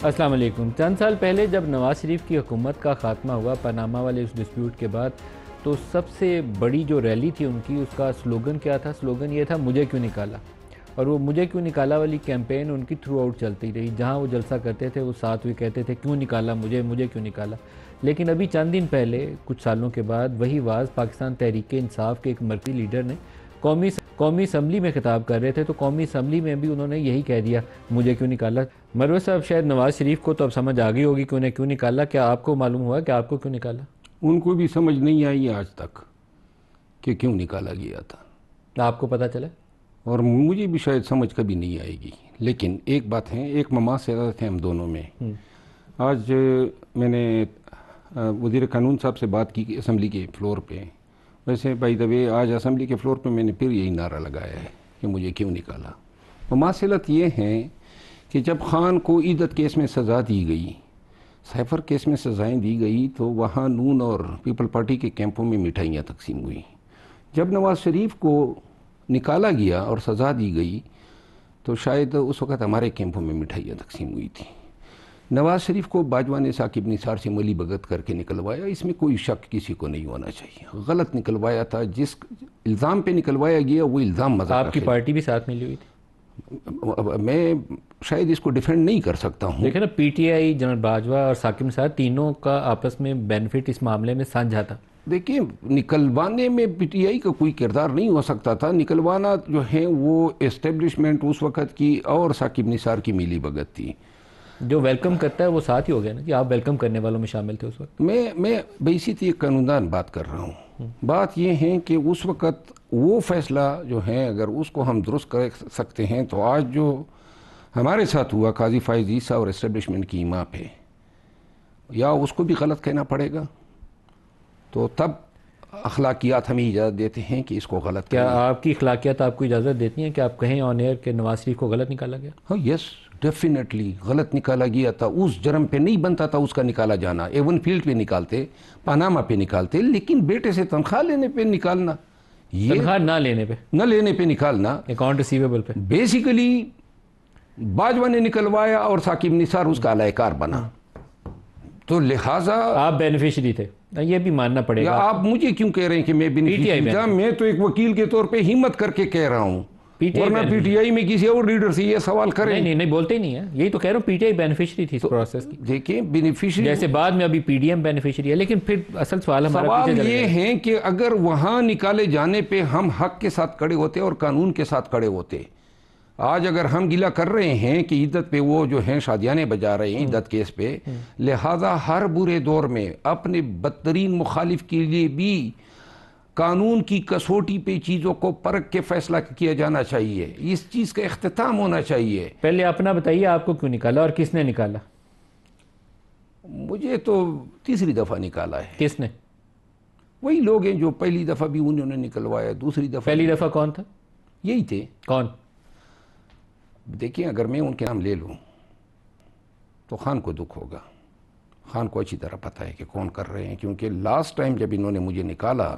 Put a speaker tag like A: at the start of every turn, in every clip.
A: अस्सलाम वालेकुम। चंद साल पहले जब नवाज़ शरीफ की हुकूमत का ख़ात्मा हुआ पनामा वाले उस डिस्प्यूट के बाद, तो सबसे बड़ी जो रैली थी उनकी, उसका स्लोगन क्या था? स्लोगन ये था, मुझे क्यों निकाला। और वो मुझे क्यों निकाला वाली कैंपेन उनकी थ्रू आउट चलती रही। जहाँ वो जलसा करते थे वो साथ भी कहते थे क्यों निकाला मुझे, मुझे क्यों निकाला। लेकिन अभी चंद दिन पहले, कुछ सालों के बाद, वही वाज पाकिस्तान तहरीक इंसाफ के एक मरकज़ी लीडर ने कौमी असम्बली में खिताब कर रहे थे, तो कौमी असम्बली में भी उन्होंने यही कह दिया, मुझे क्यों निकाला। मरवत साहब, शायद नवाज़ शरीफ को तो अब समझ आ गई होगी कि उन्हें क्यों निकाला। क्या आपको मालूम हुआ कि आपको क्यों निकाला?
B: उनको भी समझ नहीं आई आज तक कि क्यों निकाला गया था।
A: आपको पता चला?
B: और मुझे भी शायद समझ कभी नहीं आएगी। लेकिन एक बात है, एक ममा से थे हम दोनों में। आज मैंने वज़ीर कानून साहब से बात की असम्बली के फ्लोर पे। वैसे बाय द वे आज असम्बली के फ्लोर पे मैंने फिर यही नारा लगाया है कि मुझे क्यों निकाला। ममासिलत ये है कि जब खान को इद्दत केस में सज़ा दी गई, साइफर केस में सज़ाएँ दी गई, तो वहाँ नून और पीपल पार्टी के कैंपों में मिठाइयाँ तकसीम हुई। जब नवाज़ शरीफ को निकाला गया और सज़ा दी गई, तो शायद उस वक़्त हमारे कैंपों में मिठाइयाँ तकसीम हुई थी। नवाज़ शरीफ को बाजवा ने साकिब निसार से मली भगत करके निकलवाया, इसमें कोई शक किसी को नहीं होना चाहिए। गलत निकलवाया था। जिस इल्ज़ाम पे निकलवाया गया वो इल्ज़ाम मज़ाक।
A: आपकी पार्टी भी साथ मिली हुई थी।
B: मैं शायद इसको डिफेंड नहीं कर सकता हूँ।
A: देखिए ना, पीटीआई, जनरल बाजवा और साकिब निसार तीनों का आपस में बेनिफिट इस मामले में साझा था।
B: देखिए, निकलवाने में पीटीआई का कोई किरदार नहीं हो सकता था। निकलवाना जो है वो एस्टेब्लिशमेंट उस वक़्त की और साकिब निसार की मिली भगत थी।
A: जो वेलकम करता है वो साथ ही हो गया ना, कि आप वेलकम करने वालों में शामिल थे उस वक्त।
B: मैं बेसिकली एक कानूनदान बात कर रहा हूँ। बात यह है कि उस वक़्त वो फैसला जो है, अगर उसको हम दुरुस्त कर सकते हैं, तो आज जो हमारे साथ हुआ काजी फाइज ईसा और एस्टेब्लिशमेंट की इमा पे, या उसको भी गलत कहना पड़ेगा। तो तब अखलाकियात हमें इजाज़त देते हैं कि इसको गलत।
A: क्या आपकी अखलाकियात आपको इजाज़त देती हैं कि आप कहें ऑन एयर के नवाज शरीफ को गलत निकाला गया?
B: हाँ, यस, डेफिनेटली गलत निकाला गया था। उस जर्म पे नहीं बनता था उसका निकाला जाना। एवन फील्ड पे निकालते, पनामा पे निकालते, लेकिन बेटे से तनख्वाह लेने पे निकालना, ये
A: तनख्वाह ना लेने पे
B: निकालना,
A: अकाउंट रिसीवेबल पे,
B: बेसिकली बाजवा ने निकलवाया और साकिब निसार उसका अलायकार बना। तो लिहाजा
A: आप बेनिफिशियरी थे, ये भी मानना पड़ेगा।
B: आप मुझे क्यों कह रहे हैं कि मैं बेनिफिशियरी था? मैं तो एक वकील के तौर पे हिम्मत करके कह रहा हूँ, वरना पीटीआई में किसी और लीडर से ये सवाल करें।
A: नहीं, बोलते ही नहीं है। यही तो कह रहा हूँ, पीटीआई बेनिफिशियरी थी इस प्रोसेस की।
B: देखिए, बेनिफिशियरी
A: जैसे बाद में अभी पीडीएम बेनिफिशियरी है। लेकिन फिर असल सवाल
B: ये है कि अगर वहां निकाले जाने पे हम हक के साथ खड़े होते और कानून के साथ खड़े होते। आज अगर हम गिला कर रहे हैं कि इद्दत पे वो जो हैं शादियाने बजा रहे हैं इद्दत केस पे, लिहाजा हर बुरे दौर में अपने बदतरीन मुखालिफ के लिए भी कानून की कसौटी पे चीज़ों को परख के फैसला किया जाना चाहिए। इस चीज़ का इख्तिताम होना चाहिए।
A: पहले अपना बताइए, आपको क्यों निकाला और किसने निकाला?
B: मुझे तो तीसरी दफ़ा निकाला है।
A: किसने?
B: वही लोग हैं जो पहली दफ़ा भी उन्होंने निकलवाया, दूसरी दफ़ा।
A: पहली दफ़ा कौन था?
B: यही थे।
A: कौन?
B: देखिए, अगर मैं उनके नाम ले लूँ तो खान को दुख होगा। खान को अच्छी तरह पता है कि कौन कर रहे हैं, क्योंकि लास्ट टाइम जब इन्होंने मुझे निकाला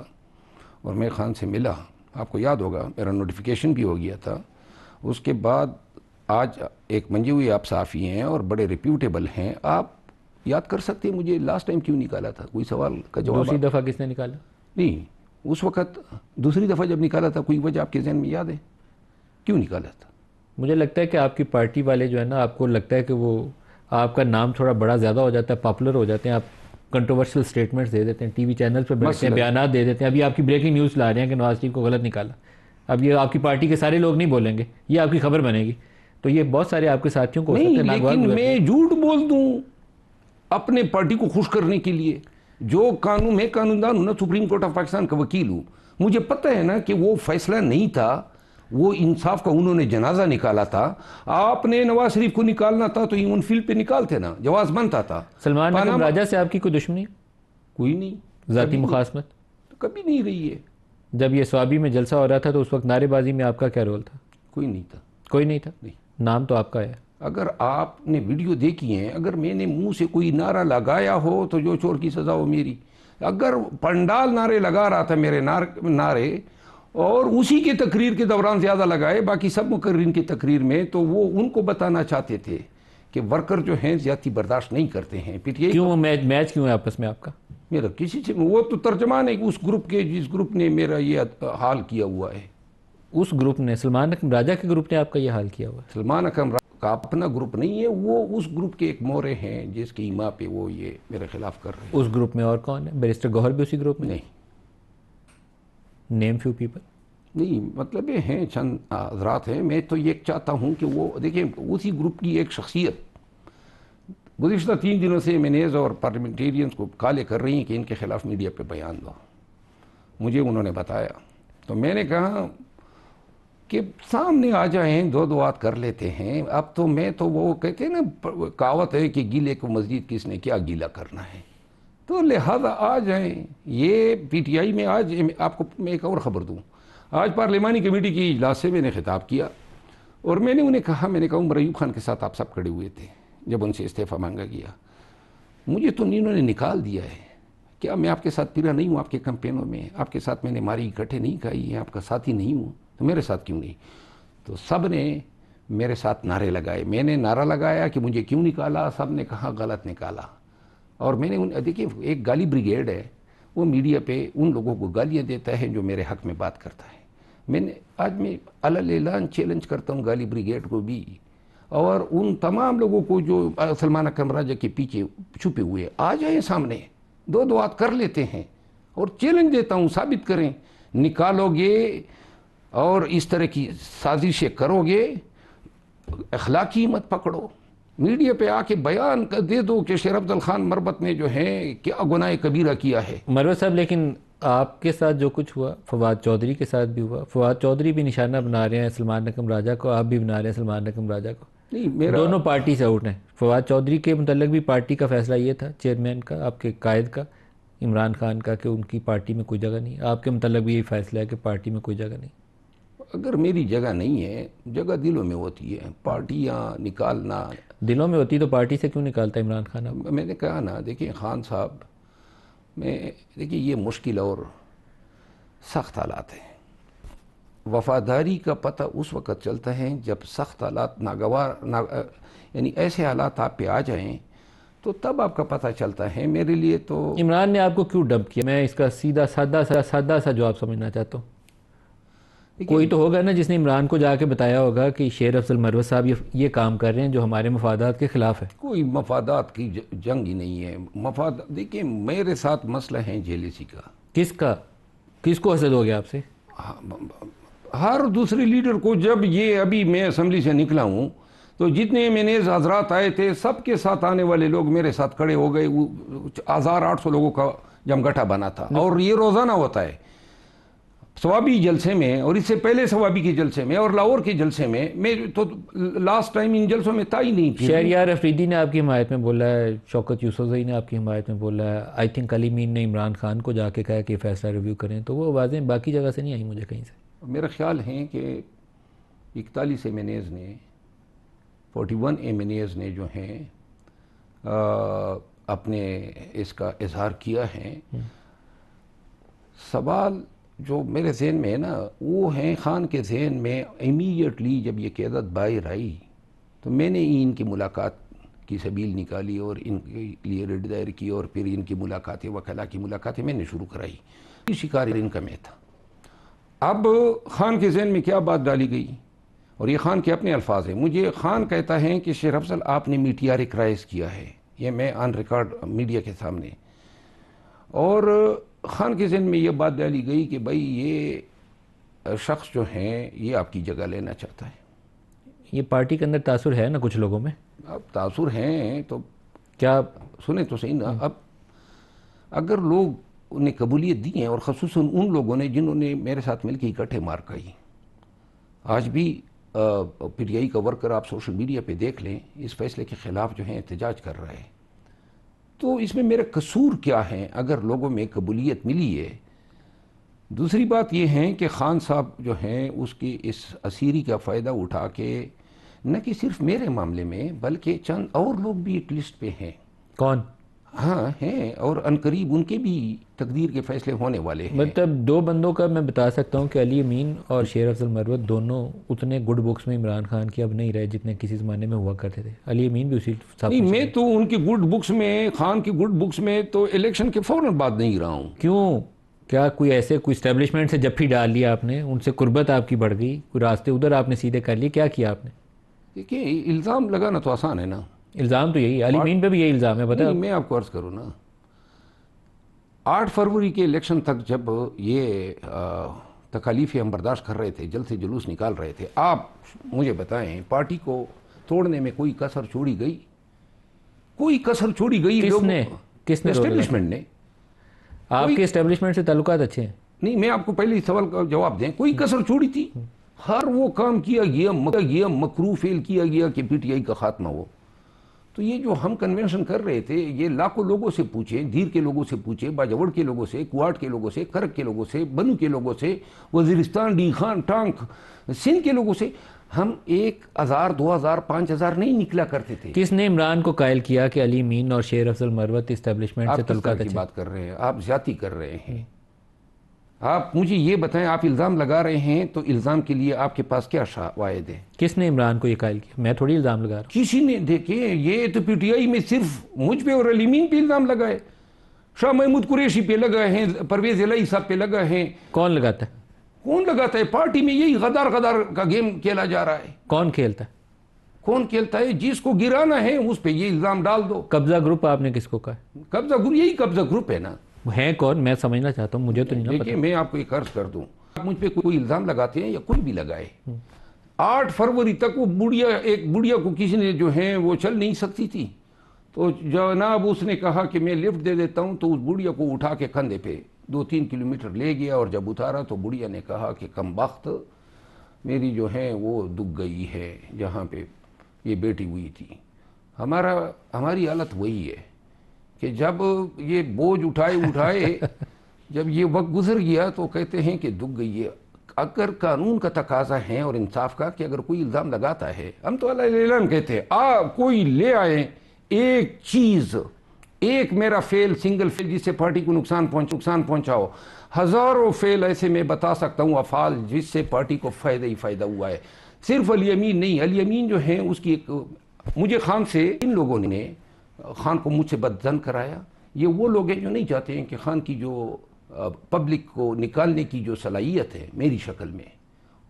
B: और मैं खान से मिला, आपको याद होगा मेरा नोटिफिकेशन भी हो गया था। उसके बाद आज एक मंजे हुए आप साफ़ी हैं और बड़े रिप्यूटेबल हैं, आप याद कर सकते हैं मुझे लास्ट टाइम क्यों निकाला था? कोई सवाल का जवाब।
A: दूसरी दफ़ा किसने निकाला?
B: नहीं, उस वक़्त दूसरी दफ़ा जब निकाला था, कोई वजह आपके जहन में याद है क्यों निकाला था?
A: मुझे लगता है कि आपकी पार्टी वाले जो है ना, आपको लगता है कि वो आपका नाम थोड़ा बड़ा ज़्यादा हो जाता है, पॉपुलर हो जाते हैं, आप कंट्रोवर्शियल स्टेटमेंट्स दे देते हैं, टीवी चैनल पर बैठते हैं, बयान दे देते हैं। अभी आपकी ब्रेकिंग न्यूज़ ला रहे हैं कि नवाज शरीफ को गलत निकाला। अब ये आपकी पार्टी के सारे लोग नहीं बोलेंगे, ये आपकी खबर बनेगी, तो ये बहुत सारे आपके साथियों को
B: नहीं, लेकिन मैं झूठ बोल दूँ अपने पार्टी को खुश करने के लिए? जो कानून, मैं कानूनदान हूँ ना, सुप्रीम कोर्ट ऑफ पाकिस्तान का वकील हूँ, मुझे पता है ना कि वो फैसला नहीं था, वो इंसाफ का उन्होंने जनाजा निकाला था। आपने नवाज शरीफ को निकालना था तो यून फील्ड पे निकालते ना, जवाब बनता था।
A: सलमान राजा से आपकी कोई दुश्मनी?
B: कोई नहीं,
A: जाती मुखासमत
B: कभी नहीं रही है।
A: जब ये स्वाबी में जलसा हो रहा था तो उस वक्त नारेबाजी में आपका क्या रोल था?
B: कोई नहीं था।
A: कोई नहीं था?
B: नहीं।
A: नाम तो आपका है।
B: अगर आपने वीडियो देखी है, अगर मैंने मुंह से कोई नारा लगाया हो तो जो चोर की सजा हो मेरी। अगर पंडाल नारे लगा रहा था मेरे नारे और उसी के तकरीर के दौरान ज़्यादा लगाए, बाकी सब मुकर्रिरीन की तकरीर में, तो वो उनको बताना चाहते थे कि वर्कर जो हैं ज़्यादती बर्दाश्त नहीं करते हैं। पीटीआई
A: क्यों मैच क्यों है आपस में आपका?
B: मेरा किसी से वो तो तर्जमान है उस ग्रुप के, जिस ग्रुप ने मेरा ये हाल किया हुआ है।
A: उस ग्रुप ने, सलमान अकरम राजा के ग्रुप ने आपका ये हाल किया हुआ है?
B: सलमान अकरम का अपना ग्रुप नहीं है, वो उस ग्रुप के एक मोरे हैं जिसकी इमा पे वो ये मेरे खिलाफ कर रहे हैं।
A: उस ग्रुप में और कौन है? बैरिस्टर गौहर भी उसी ग्रुप में?
B: नहीं,
A: नेम फ्यू पीपल
B: नहीं, मतलब ये हैं चंद हजरात हैं। मैं तो ये चाहता हूँ कि वो देखिए उसी ग्रुप की एक शख्सियत गुज़िश्ता 3 दिनों से मेनेज और पार्लियामेंटेरियंस को काले कर रही हैं कि इनके खिलाफ मीडिया पे बयान दो। मुझे उन्होंने बताया तो मैंने कहा कि सामने आ जाएं, दो बात कर लेते हैं। अब तो मैं तो वो कहते हैं ना, कहावत है कि गीले को मस्जिद किसने क्या गीला करना है, तो लिहाजा आ जाएं। ये पीटीआई में आज आपको मैं एक और ख़बर दूँ, आज पार्लिमानी कमेटी की इजलास से मैंने खिताब किया और मैंने उन्हें कहा, मैंने कहा उमर अयूब खान के साथ आप सब खड़े हुए थे जब उनसे इस्तीफ़ा मांगा गया, मुझे तो इन्होंने निकाल दिया है। क्या मैं आपके साथ फिरा नहीं हूँ? आपके कैंपेनों में आपके साथ मैंने मारी इकट्ठे नहीं खाई है, आपका साथी नहीं हूँ, तो मेरे साथ क्यों नहीं? तो सब ने मेरे साथ नारे लगाए। मैंने नारा लगाया कि मुझे क्यों निकाला, सब ने कहा गलत निकाला। और मैंने देखिए एक गाली ब्रिगेड है, वो मीडिया पे उन लोगों को गालियाँ देता है जो मेरे हक़ में बात करता है। मैं अलल ऐलान चैलेंज करता हूँ गाली ब्रिगेड को भी, और उन तमाम लोगों को जो सलमान अकरम राजा के पीछे छुपे हुए, आ जाएं सामने, दो बात कर लेते हैं। और चैलेंज देता हूँ, साबित करें, निकालोगे और इस तरह की साजिशें करोगे, अखलाकी मत पकड़ो, मीडिया पे आके बयान कर दे दो कि शेर अफजल खान मरबत ने जो है क्या गुनाह कबीरा किया है।
A: मरवत साहब, लेकिन आपके साथ जो कुछ हुआ फवाद चौधरी के साथ भी हुआ। फवाद चौधरी भी निशाना बना रहे हैं सलमान अकरम राजा को, आप भी बना रहे हैं सलमान अकरम राजा को।
B: नहीं, मेरा
A: दोनों पार्टी से आउट हैं। फवाद चौधरी के मुतल्लिक भी पार्टी का फैसला ये था, चेयरमैन का, आपके कायद का, इमरान खान का, कि उनकी पार्टी में कोई जगह नहीं। आपके मुतल्लिक भी यही फैसला है कि पार्टी में कोई जगह नहीं।
B: अगर मेरी जगह नहीं है, जगह दिलों में होती है, पार्टियाँ निकालना।
A: दिलों में होती तो पार्टी से क्यों निकालता इमरान खान? अब
B: मैंने कहा ना, देखिए खान साहब, देखिए ये मुश्किल और सख्त हालात हैं। वफादारी का पता उस वक़्त चलता है जब सख्त हालात यानी ऐसे हालात आप पे आ जाएं, तो तब आपका पता चलता है। मेरे लिए तो
A: इमरान ने आपको क्यों डब किया? मैं इसका सीधा सादा सा जवाब समझना चाहता हूँ। कोई तो होगा ना जिसने इमरान को जाके बताया होगा कि शेर अफजल मरवत साहब ये काम कर रहे हैं जो हमारे मफादात के खिलाफ है।
B: कोई मफादात की जंग ही नहीं है। देखिए मेरे साथ मसला है जेलेसी का।
A: किसको हसद हो गया आपसे?
B: हर दूसरे लीडर को। जब ये अभी मैं असम्बली से निकला हूँ तो जितने मेनेज हजरात आए थे, सबके साथ आने वाले लोग मेरे साथ खड़े हो गए। 1800 लोगों का जमघटा बना था, और ये रोज़ाना होता है सवाबी जलसे में, और इससे पहले सवाबी के जलसे में और लाहौर के जलसे में। मैं तो लास्ट टाइम इन जलसों में था ही नहीं।
A: शहरियार अफरीदी ने आपकी हिमायत में बोला है, शौकत यूसुफजई ने आपकी हिमायत में बोला है, आई थिंक अली मीन ने इमरान खान को जाके कहा कि फैसला रिव्यू करें। तो वो आवाज़ें बाकी जगह से नहीं आई मुझे कहीं से।
B: मेरा ख्याल है कि 41 एमएनएज ने, 41 एमएनएज ने जो हैं अपने इसका इजहार किया है। सवाल जो मेरे जहन में है ना, वो है खान के जहन में। इमीडिएटली जब ये क़यादत बाहर आई तो मैंने इनकी मुलाकात की सबील निकाली और इनके लिए रिट दायर की, और फिर इनकी मुलाकातें, वकला की मुलाकातें मैंने शुरू कराई। शिकार इनका मैं था। अब खान के जहन में क्या बात डाली गई, और ये खान के अपने अल्फाज हैं। मुझे खान कहता है कि शेर अफजल आपने मीटियारिक राइज किया है, ये मैं ऑन रिकॉर्ड मीडिया के सामने। और खान के जहन में ये बात डाली गई कि भाई ये शख्स जो हैं ये आपकी जगह लेना चाहता है।
A: ये पार्टी के अंदर तासुर है ना कुछ लोगों में।
B: अब तासुर हैं तो
A: क्या
B: सुने तो सही ना। अब अगर लोग उन्हें कबूलियत दी है, और ख़ुसूसन उन लोगों ने जिन्होंने मेरे साथ मिलकर इकट्ठे मार खाई। आज भी पीटीआई का वर्कर आप सोशल मीडिया पे देख लें, इस फैसले के ख़िलाफ़ जो है एहतजाज कर रहा है। तो इसमें मेरा कसूर क्या है अगर लोगों में कबूलियत मिली है? दूसरी बात यह है कि खान साहब जो हैं उसकी इस असीरी का फ़ायदा उठा के न कि सिर्फ मेरे मामले में बल्कि चंद और लोग भी एक लिस्ट पे हैं।
A: कौन?
B: हाँ हैं, और अनकरीब उनके भी तकदीर के फैसले होने वाले हैं।
A: मतलब दो बंदों का मैं बता सकता हूँ कि अली अमीन और शेर अफजल मरवत दोनों उतने गुड बुक्स में इमरान खान के अब नहीं रहे जितने किसी ज़माने में हुआ करते थे। अली अमीन भी उसी साथ
B: नहीं,
A: में
B: मैं
A: शामिल।
B: तो उनकी गुड बुक्स में, खान की गुड बुक्स में तो इलेक्शन के फौरन बाद नहीं रहा हूँ।
A: क्यों? क्या कोई ऐसे कोई इस्टेब्लिशमेंट से जफ्फी डाल लिया आपने, उनसे कुर्बत आपकी बढ़ गई, कोई रास्ते उधर आपने सीधे कर लिए, क्या किया आपने?
B: देखिए, इल्ज़ाम लगाना तो आसान है ना।
A: इल्ज़ाम तो यही अली अमीन पे भी यही इल्ज़ाम है, पता है
B: नहीं,
A: आपको?
B: मैं आपको अर्ज़ करूँ ना, 8 फरवरी के इलेक्शन तक जब ये तकालीफ़ें हम बर्दाश्त कर रहे थे, जल्द से जुलूस निकाल रहे थे, आप मुझे बताएं पार्टी को तोड़ने में कोई कसर छोड़ी गई? कोई कसर छोड़ी गई?
A: किसने किसने रोल लगाया?
B: एस्टेब्लिशमेंट ने।
A: आपके इस्टेब्लिशमेंट से ताल्लुकात अच्छे हैं?
B: नहीं, मैं आपको पहले इस सवाल का जवाब दें, कोई कसर छोड़ी थी? हर वो काम किया गया, मकरू फेल किया गया कि पीटीआई का खात्मा हो। तो ये जो हम कन्वेंशन कर रहे थे, ये लाखों लोगों से पूछे, धीर के लोगों से पूछे, बाजवड़ के लोगों से, कुआट के लोगों से, करक के लोगों से, बनू के लोगों से, वजीरिस्तान, डी खान, टांक, सिंध के लोगों से, हम 1000, 2000, 5000 नहीं निकला करते थे।
A: किसने इमरान को कायल किया कि अली अमीन और शेर अफजल मरवत इस्टेब्लिशमेंट से
B: आप किस तरह
A: ताल्लुकात
B: की
A: अच्छे?
B: बात कर रहे हैं? आप ज्यादती कर रहे हैं। आप मुझे ये बताएं, आप इल्ज़ाम लगा रहे हैं तो इल्ज़ाम के लिए आपके पास क्या शवाहिद है?
A: किसने इमरान को ये कायल किया? मैं थोड़ी इल्ज़ाम लगा रहा हूँ।
B: किसी ने, देखिए, ये तो पीटीआई में सिर्फ मुझ पे और अली अमीन पे इल्ज़ाम लगाए, शाह महमूद कुरैशी पे लगाए हैं, परवेज इलाही साहब पे लगाए हैं।
A: कौन लगाता है?
B: कौन लगाता है? पार्टी में यही गदार गदार का गेम खेला जा रहा है।
A: कौन खेलता है?
B: कौन खेलता है? जिसको गिराना है उस पे ये इल्ज़ाम डाल दो।
A: कब्जा ग्रुप आपने किसको कहा?
B: कब्जा ग्रुप, यही कब्जा ग्रुप है ना।
A: है कौन? मैं समझना चाहता हूँ, मुझे तो नहीं ना
B: देखिए,
A: पता।
B: मैं आपको एक अर्ज कर दूं, आप मुझ पे कोई इल्ज़ाम लगाते हैं या कोई भी लगाए, 8 फरवरी तक वो बुढ़िया, एक बुढ़िया को किसी ने जो है वो चल नहीं सकती थी, तो जनाब उसने कहा कि मैं लिफ्ट दे देता हूं, तो उस बुढ़िया को उठा के कंधे पे 2-3 किलोमीटर ले गया, और जब उतारा तो बुढ़िया ने कहा कि कमबख्त, मेरी जो है वो दुख गई है जहाँ पे ये बेटी हुई थी। हमारी हालत वही है कि जब ये बोझ उठाए जब ये वक्त गुजर गया तो कहते हैं कि दुख गई है। अगर कानून का तकाजा है और इंसाफ का कि अगर कोई इल्ज़ाम लगाता है, हम तो अल्लाह कहते हैं, कोई ले आए एक चीज़, एक मेरा फेल, सिंगल फेल जिससे पार्टी को नुकसान पहुंचाओ, हज़ारों फेल ऐसे मैं बता सकता हूँ, अफाल जिससे पार्टी को फ़ायदा ही फ़ायदा हुआ है। सिर्फ अली अमीन नहीं, अली अमीन जो है उसकी एक, मुझे खान से, इन लोगों ने खान को मुझसे बदजन कराया। ये वो लोग हैं जो नहीं चाहते हैं कि खान की जो पब्लिक को निकालने की जो सलाहियत है मेरी शक्ल में,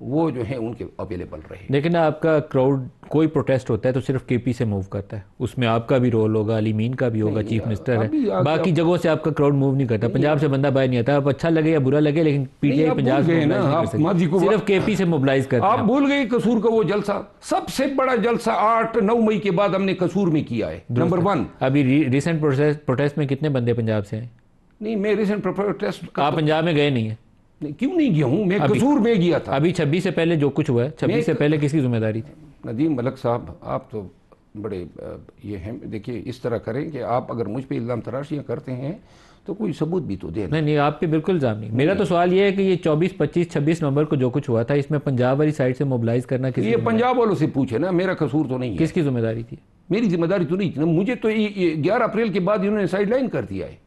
B: वो जो है उनके अवेलेबल रहे।
A: लेकिन आपका क्राउड, कोई प्रोटेस्ट होता है तो सिर्फ केपी से मूव करता है, उसमें आपका भी रोल होगा, अली अमीन का भी होगा, चीफ मिनिस्टर है, बाकी जगहों से आपका क्राउड मूव नहीं करता। पंजाब से बंदा बाहर नहीं आता, अब अच्छा लगे या बुरा लगे, लेकिन पीटीआई पंजाब से मोबिलाइज नहीं कर सकती, सिर्फ केपी से मोबिलाइज करते हैं।
B: आप भूल गए कसूर का वो जलसा, सबसे बड़ा जलसा 8-9 मई के बाद हमने कसूर में किया है, नंबर 1।
A: अभी रिसेंट प्रोटेस्ट में कितने बंदे पंजाब से हैं?
B: नहीं, मैं रिसेंट प्रोटेस्ट,
A: आप पंजाब में गए नहीं है?
B: क्यों नहीं गया हूँ, मैं कसूर में गया था।
A: अभी 26 से पहले जो कुछ हुआ है, 26 से पहले किसकी जिम्मेदारी थी?
B: नदीम मलक साहब, आप तो बड़े ये हैं, देखिए इस तरह करें कि आप अगर मुझ पे इल्ज़ाम तराशियाँ करते हैं तो कोई सबूत भी तो दें।
A: नहीं, आप पे बिल्कुल इल्ज़ाम नहीं। मेरा तो सवाल ये है कि ये 24, 25, 26 नवंबर को जो कुछ हुआ था, इसमें पंजाब वाली साइड से मोबिलाइज करना किसी,
B: ये पंजाब वालों से पूछे ना, मेरा कसूर तो नहीं है।
A: किसकी जिम्मेदारी थी?
B: मेरी जिम्मेदारी तो नहीं थी ना, मुझे तो 11 अप्रैल के बाद इन्होंने साइडलाइन कर दिया है।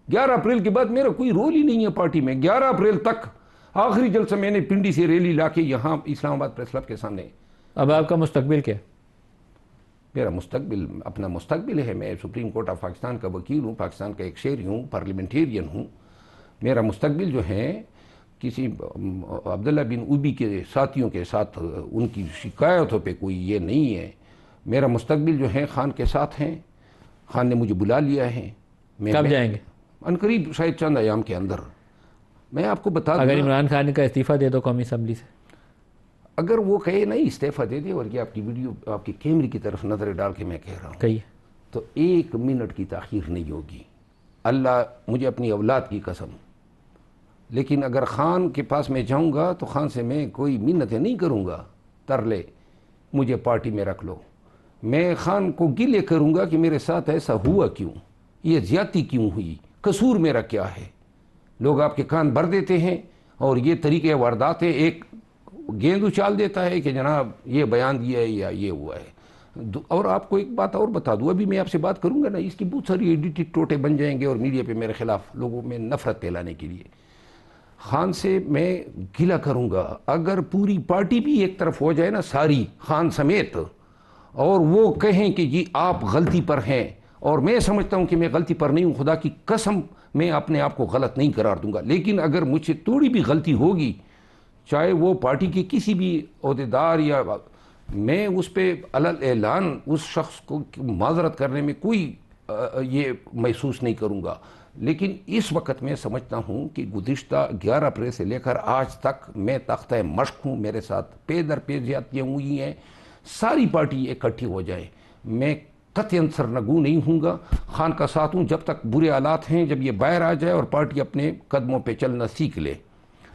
B: 11 अप्रैल के बाद मेरा कोई रोल ही नहीं है पार्टी में। 11 अप्रैल तक आखिरी जलसा मैंने पिंडी से रैली लाके यहाँ इस्लामाबाद प्रेस क्लब के सामने।
A: अब आपका मुस्तकबिल क्या?
B: मेरा मुस्तकबिल अपना मुस्तकबिल है। मैं सुप्रीम कोर्ट ऑफ पाकिस्तान का वकील हूँ, पाकिस्तान का एक शहरी हूँ, पार्लियामेंटेरियन हूँ। मेरा मुस्तकबिल जो है किसी अब्दुल्ला बिन उबी के साथियों के साथ उनकी शिकायतों पे कोई ये नहीं है। मेरा मुस्तकबिल जो है खान के साथ हैं। खान ने मुझे बुला लिया है।
A: कब जाएंगे?
B: अनकरीब, शायद चंद अयाम के अंदर। मैं आपको बता दूं,
A: अगर इमरान खान का इस्तीफ़ा दे दो कौमी असम्बली से,
B: अगर वो कहे नहीं इस्तीफ़ा दे दे, और ये आपकी वीडियो आपकी कैमरे की तरफ नज़र डाल के मैं कह रहा हूँ,
A: कहिए,
B: तो 1 मिनट की ताख़ीर नहीं होगी। अल्लाह मुझे अपनी औलाद की कसम। लेकिन अगर खान के पास मैं जाऊँगा तो खान से मैं कोई मिन्नतें नहीं करूँगा, तरले मुझे पार्टी में रख लो। मैं खान को गिले करूँगा कि मेरे साथ ऐसा हुआ क्यों, ये ज़्यादती क्यों हुई, कसूर मेरा क्या है। लोग आपके कान भर देते हैं और ये तरीके वारदात है। एक गेंद उछाल देता है कि जनाब ये बयान दिया है या ये हुआ है। और आपको एक बात और बता दूं, अभी मैं आपसे बात करूंगा ना, इसकी बहुत सारी एडिटेड टोटे बन जाएंगे और मीडिया पे मेरे खिलाफ लोगों में नफरत फैलाने के लिए। खान से मैं गिला करूंगा अगर पूरी पार्टी भी एक तरफ हो जाए ना, सारी खान समेत, और वो कहें कि जी आप गलती पर हैं, और मैं समझता हूं कि मैं गलती पर नहीं हूं, खुदा की कसम मैं अपने आप को गलत नहीं करार दूंगा, लेकिन अगर मुझसे थोड़ी भी गलती होगी, चाहे वो पार्टी के किसी भी अहदेदार या, मैं उस पर अलल ऐलान उस शख्स को माजरत करने में कोई ये महसूस नहीं करूंगा। लेकिन इस वक्त मैं समझता हूं कि गुज़िश्ता 11 अप्रैल से लेकर आज तक मैं तख्ता मश्क हूं, मेरे साथ पे दर पे ज्यादतियाँ हुई हैं, सारी पार्टी इकट्ठी हो जाए, मैं कतई सरनगू नहीं हूँगा, खान का साथ हूँ जब तक बुरे हालात हैं। जब ये बाहर आ जाए और पार्टी अपने कदमों पे चलना सीख ले,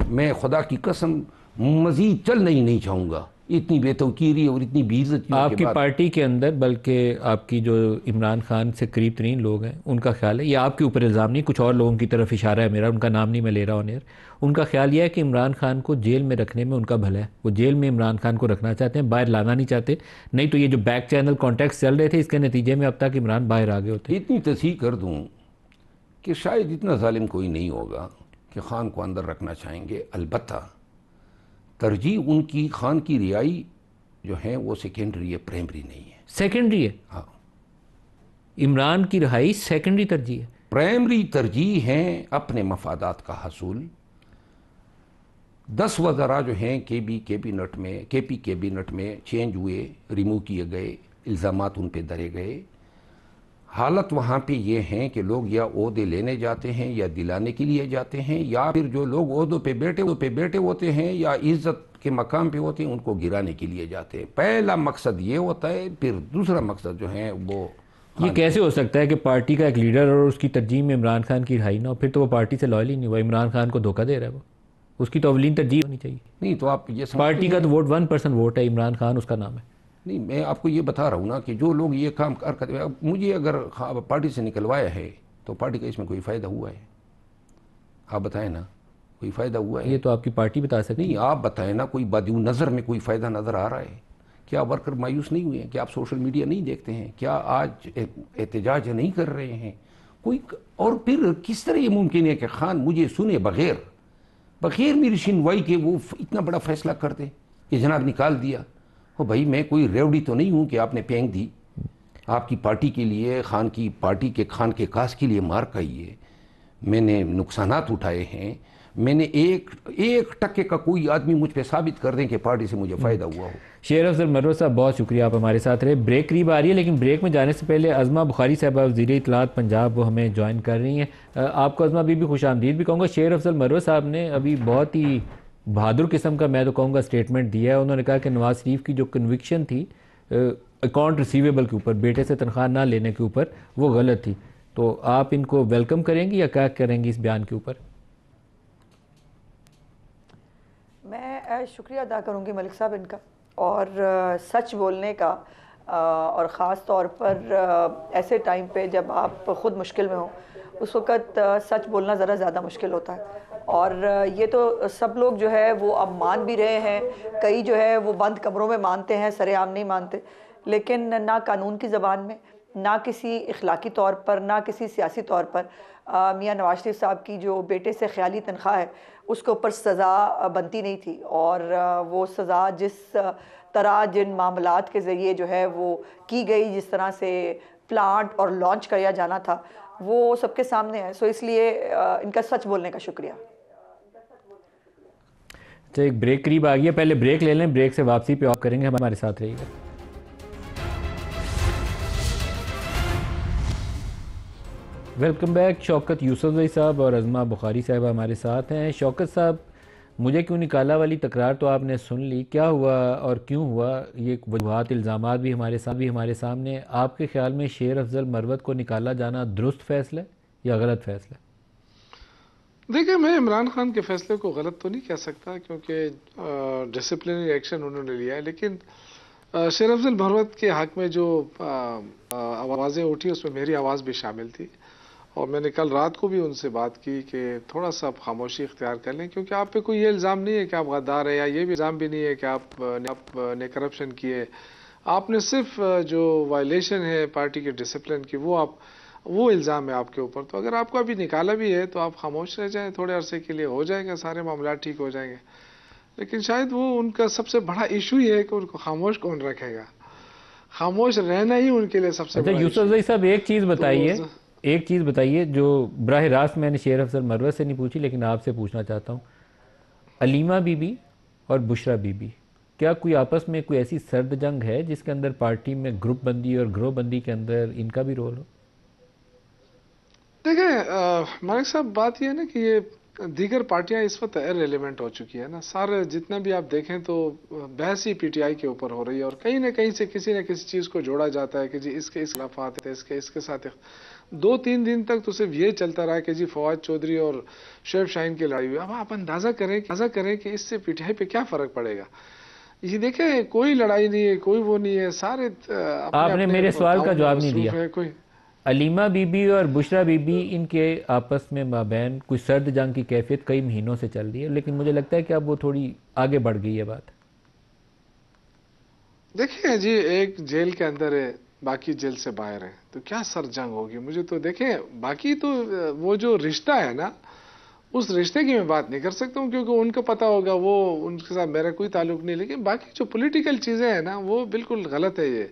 B: मैं खुदा की कसम मजीद चलना ही नहीं चाहूँगा, इतनी बेतौकीरी और इतनी बेइज्जती
A: आपकी पार्टी के अंदर, बल्कि आपकी जो इमरान खान से करीब तरीन लोग हैं उनका ख्याल है, ये आपके ऊपर इल्ज़ाम नहीं, कुछ और लोगों की तरफ इशारा है मेरा, उनका नाम नहीं मैं ले रहा हूँ यार, उनका ख्याल यह है कि इमरान खान को जेल में रखने में उनका भला है, वो जेल में इमरान खान को रखना चाहते हैं, बाहर लाना नहीं चाहते, नहीं तो ये जो बैक चैनल कॉन्टैक्ट चल रहे थे इसके नतीजे में अब तक इमरान बाहर आ गए होते।
B: इतनी तस्हीह कर दूँ कि शायद इतना जालिम कोई नहीं होगा कि खान को अंदर रखना चाहेंगे, अलबत्ता तरजीह उनकी खान की रिहाई जो है वो सेकेंडरी है, प्राइमरी नहीं है।
A: सेकेंडरी है?
B: हाँ,
A: इमरान की रिहाई सेकेंडरी तरजीह है?
B: प्राइमरी तरजीह है अपने मफादात का हसूल। 10 वज़रा जो हैं केपी कैबिनेट में चेंज हुए, रिमूव किए गए, इल्ज़ामात उन पे धरे गए। हालत वहाँ पे ये हैं कि लोग या ओहदे लेने जाते हैं या दिलाने के लिए जाते हैं, या फिर जो लोग ओहदों पे बैठे होते हैं या इज्जत के मकाम पे होते हैं उनको गिराने के लिए जाते हैं। पहला मकसद ये होता है, फिर दूसरा मकसद जो है वो।
A: ये कैसे हो सकता है कि पार्टी का एक लीडर और उसकी तरजीह में इमरान खान की रिहाई ना हो, फिर तो वो पार्टी से लॉयल ही नहीं हुआ, इमरान खान को धोखा दे रहा है वो, उसकी तो अवलीन तरजीह होनी चाहिए।
B: नहीं तो आप ये
A: पार्टी का तो वोट 1% वोट है, इमरान खान उसका नाम है।
B: नहीं, मैं आपको ये बता रहा हूँ ना कि जो लोग ये काम करते हैं, मुझे अगर पार्टी से निकलवाया है तो पार्टी का इसमें कोई फ़ायदा हुआ है? आप बताएं ना, कोई फ़ायदा हुआ है?
A: ये तो आपकी पार्टी बता सकती है।
B: नहीं, आप बताएं ना, कोई बदू नज़र में कोई फ़ायदा नज़र आ रहा है? क्या वर्कर मायूस नहीं हुए हैं? क्या आप सोशल मीडिया नहीं देखते हैं? क्या आज एहतजाज नहीं कर रहे हैं कोई? और फिर किस तरह ये मुमकिन है कि खान मुझे सुने बगैर मेरी सुनवाई के वो इतना बड़ा फैसला कर दे कि जनाब निकाल दिया? ओ भाई, मैं कोई रेवड़ी तो नहीं हूँ कि आपने फेंक दी। आपकी पार्टी के लिए, खान की पार्टी के खान के कास के लिए मार खाई है, मैंने नुकसानात उठाए हैं, मैंने एक टक्के का कोई आदमी मुझ पे साबित कर दें कि पार्टी से मुझे फ़ायदा हुआ हो।
A: शेर अफजल मरवत साहब, बहुत शुक्रिया, आप हमारे साथ रहे। ब्रेक करीब आ रही है, लेकिन ब्रेक में जाने से पहले अज़मा बुखारी साहबा वज़ीर इत्तलात पंजाब वो हमें ज्वाइन कर रही हैं। आपको अज़मा बीबी खुश आमदीद भी कहूँगा। शेर अफजल मरवत साहब ने अभी बहुत ही बहादुर किस्म का, मैं तो कहूँगा, स्टेटमेंट दिया है। उन्होंने कहा कि नवाज शरीफ की जो कन्विक्शन थी अकाउंट रिसीवेबल के ऊपर, बेटे से तनख्वाह ना लेने के ऊपर, वो गलत थी। तो आप इनको वेलकम करेंगी या क्या करेंगी इस बयान के ऊपर?
C: मैं शुक्रिया अदा करूँगी मलिक साहब इनका, और सच बोलने का, और ख़ास तौर पर ऐसे टाइम पे जब आप ख़ुद मुश्किल में हो, उस वक़्त सच बोलना ज़रा ज़्यादा मुश्किल होता है। और ये तो सब लोग जो है वो अब मान भी रहे हैं, कई जो है वो बंद कमरों में मानते हैं, सरेआम नहीं मानते। लेकिन ना कानून की ज़बान में, ना किसी इखलाकी तौर पर, ना किसी सियासी तौर पर मियां नवाज शरीफ साहब की जो बेटे से ख्याली तनख्वाह है उसके ऊपर सज़ा बनती नहीं थी। और वो सज़ा जिस तरह जिन मामलात के ज़रिए जो है वो की गई, जिस तरह से प्लांट और लॉन्च किया जाना था, वो सबके सामने है। सो इसलिए इनका सच बोलने का शुक्रिया।
A: तो एक ब्रेक करीब आ गया, पहले ब्रेक ले लें, ब्रेक से वापसी पे ऑफ करेंगे, हमारे साथ रहिएगा। Welcome back. शौकत यूसुफ साहब और अज़मा बुखारी साहब हमारे साथ हैं। शौकत साहब, मुझे क्यों निकाला वाली तकरार तो आपने सुन ली, क्या हुआ और क्यों हुआ, ये वजूहात इल्ज़ामात भी हमारे सामने। आपके ख्याल में शेर अफजल मरवत को निकाला जाना दुरुस्त फ़ैसला है या गलत फ़ैसला?
D: देखिए, मैं इमरान खान के फैसले को गलत तो नहीं कह सकता, क्योंकि डिसिप्लिनरी एक्शन उन्होंने लिया है। लेकिन शेर अफजल मरवत के हक़ में जो आवाज़ें उठी उसमें मेरी आवाज़ भी शामिल थी, और मैंने कल रात को भी उनसे बात की कि थोड़ा सा आप खामोशी इख्तियार कर लें, क्योंकि आप पे कोई ये इल्ज़ाम नहीं है कि आप गद्दार है, या ये भी इल्ज़ाम भी नहीं है कि आपने करप्शन किए आपने सिर्फ जो वायलेशन है पार्टी के डिसिप्लिन की वो इल्ज़ाम है आपके ऊपर, तो अगर आपको अभी निकाला भी है तो आप खामोश रह जाएं थोड़े अरसे के लिए, हो जाएगा, सारे मामला ठीक हो जाएंगे। लेकिन शायद वो उनका सबसे बड़ा इशू ही है कि उनको खामोश कौन रखेगा, खामोश रहना ही उनके लिए सबसे
A: अच्छा
D: बड़ा
A: यूसुफ भाई साहब एक चीज़ बताइए, जो बराह रास्त मैंने शेर अफजल मरवत से नहीं पूछी लेकिन आपसे पूछना चाहता हूँ, अलीमा बीबी और बुशरा बीबी, क्या कोई आपस में कोई ऐसी सर्द जंग है जिसके अंदर पार्टी में ग्रुप बंदी और ग्रोह बंदी के अंदर इनका भी रोल हो?
D: देखिए मालिक साहब, बात यह है ना कि ये दीगर पार्टियां इस वक्त इररिलेवेंट हो चुकी है ना, सारे जितना भी आप देखें तो बहस ही पीटीआई के ऊपर हो रही है और कहीं ना कहीं से किसी न किसी चीज़ को जोड़ा जाता है कि जी इसके इस खिलाफात है, इसके साथ 2-3 दिन तक तो सिर्फ ये चलता रहा कि जी फवाद चौधरी और शुएब शाहीन की लड़ाई हुई। अब आप अंदाज़ा करें कि इससे पीटीआई पे क्या फ़र्क पड़ेगा। ये देखें, कोई लड़ाई नहीं है, कोई वो नहीं है, सारे
A: आपने मेरे सवाल का जवाब नहीं दिया।
D: कोई
A: अलीमा बीबी और बुशरा बीबी, इनके आपस में माबैन कोई सर्द जंग की कैफियत कई महीनों से चल रही है, लेकिन मुझे लगता है कि अब वो थोड़ी आगे बढ़ गई है बात।
D: देखिए जी, एक जेल के अंदर है, बाकी जेल से बाहर है, तो क्या सर जंग होगी? मुझे तो देखें, बाकी तो वो जो रिश्ता है ना, उस रिश्ते की मैं बात नहीं कर सकता हूँ क्योंकि उनको पता होगा, वो उनके साथ मेरा कोई ताल्लुक नहीं। लेकिन बाकी जो पॉलिटिकल चीज़ें हैं ना, वो बिल्कुल गलत है। ये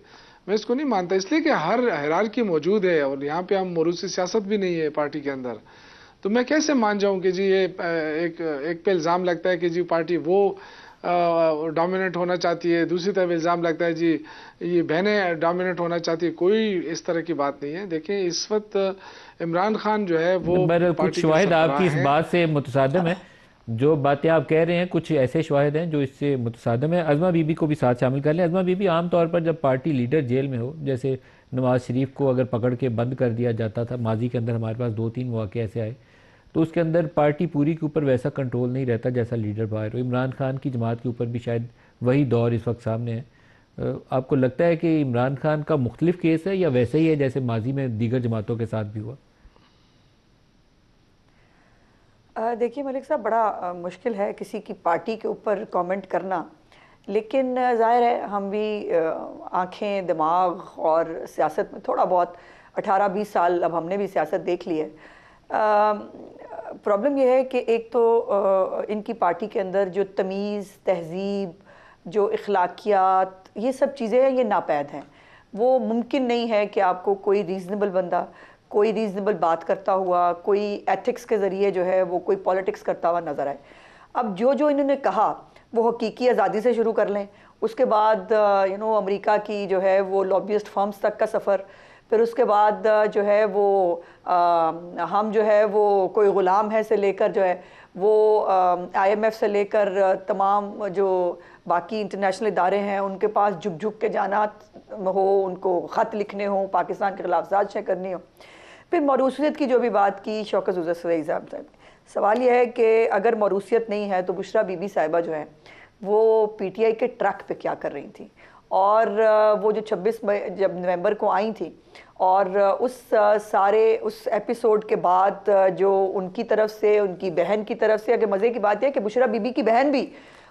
D: मैं इसको नहीं मानता, इसलिए कि हर हायरार्की मौजूद है और यहाँ पे हम मरूसी सियासत भी नहीं है पार्टी के अंदर। तो मैं कैसे मान जाऊँ कि जी ये एक पे इल्ज़ाम लगता है कि जी पार्टी वो डोमिनेट होना चाहती है, दूसरी तरफ इल्ज़ाम लगता है जी ये बहनें डोमिनेट होना चाहती है। कोई इस तरह की बात नहीं है। देखिए इस वक्त इमरान खान जो है वो
A: कुछ शवाहिद आपकी इस बात से मुतसादिम है, जो बातें आप कह रहे हैं कुछ ऐसे शवाहिद हैं जो इससे मुतसादिम है। अज़मा बीबी को भी साथ शामिल कर लें। अज़मा बीबी, आमतौर पर जब पार्टी लीडर जेल में हो, जैसे नवाज शरीफ को अगर पकड़ के बंद कर दिया जाता था, माजी के अंदर हमारे पास 2-3 वाक़े ऐसे आए, तो उसके अंदर पार्टी पूरी के ऊपर वैसा कंट्रोल नहीं रहता जैसा लीडर बाहर हो। इमरान खान की जमात के ऊपर भी शायद वही दौर इस वक्त सामने है। आपको लगता है कि इमरान खान का मुख्तलिफ केस है या वैसे ही है जैसे माजी में दीगर जमातों के साथ भी हुआ?
C: देखिए मलिक साहब, बड़ा मुश्किल है किसी की पार्टी के ऊपर कमेंट करना, लेकिन ज़ाहिर है हम भी आँखें, दिमाग और सियासत में थोड़ा बहुत 18-20 साल अब हमने भी सियासत देख ली है। प्रॉब्लम यह है कि एक तो इनकी पार्टी के अंदर जो तमीज़, तहज़ीब, जो इखलाकियात, ये सब चीज़ें हैं, ये नापैद हैं। वो मुमकिन नहीं है कि आपको कोई रीज़नेबल बंदा कोई रीज़नेबल बात करता हुआ, कोई एथिक्स के ज़रिए जो है वो कोई पॉलिटिक्स करता हुआ नज़र आए। अब जो इन्होंने कहा वो हकीकी आज़ादी से शुरू कर लें, उसके बाद अमेरिका की जो है वो लॉबियस्ट फर्म्स तक का सफ़र, फिर उसके बाद जो है वो हम जो है वो कोई ग़ुलाम है से लेकर जो है वो IMF से लेकर तमाम जो बाकी इंटरनेशनल इदारे हैं उनके पास झुक के जाना हो, उनको ख़त लिखने हो, पाकिस्तान के ख़िलाफ़ साजिशें करनी हो। फिर मरूसियत की जो भी बात की शौकत ज़ुज़र साहब, सवाल यह है कि अगर मरूसियत नहीं है तो बुशरा बीबी साहिबा जो है वो PTI के ट्रैक पे क्या कर रही थी, और वो जो 26 जब नवंबर को आई थी और उस एपिसोड के बाद जो उनकी तरफ से, उनकी बहन की तरफ से, अगर मज़े की बात है कि बुशरा बीबी की बहन भी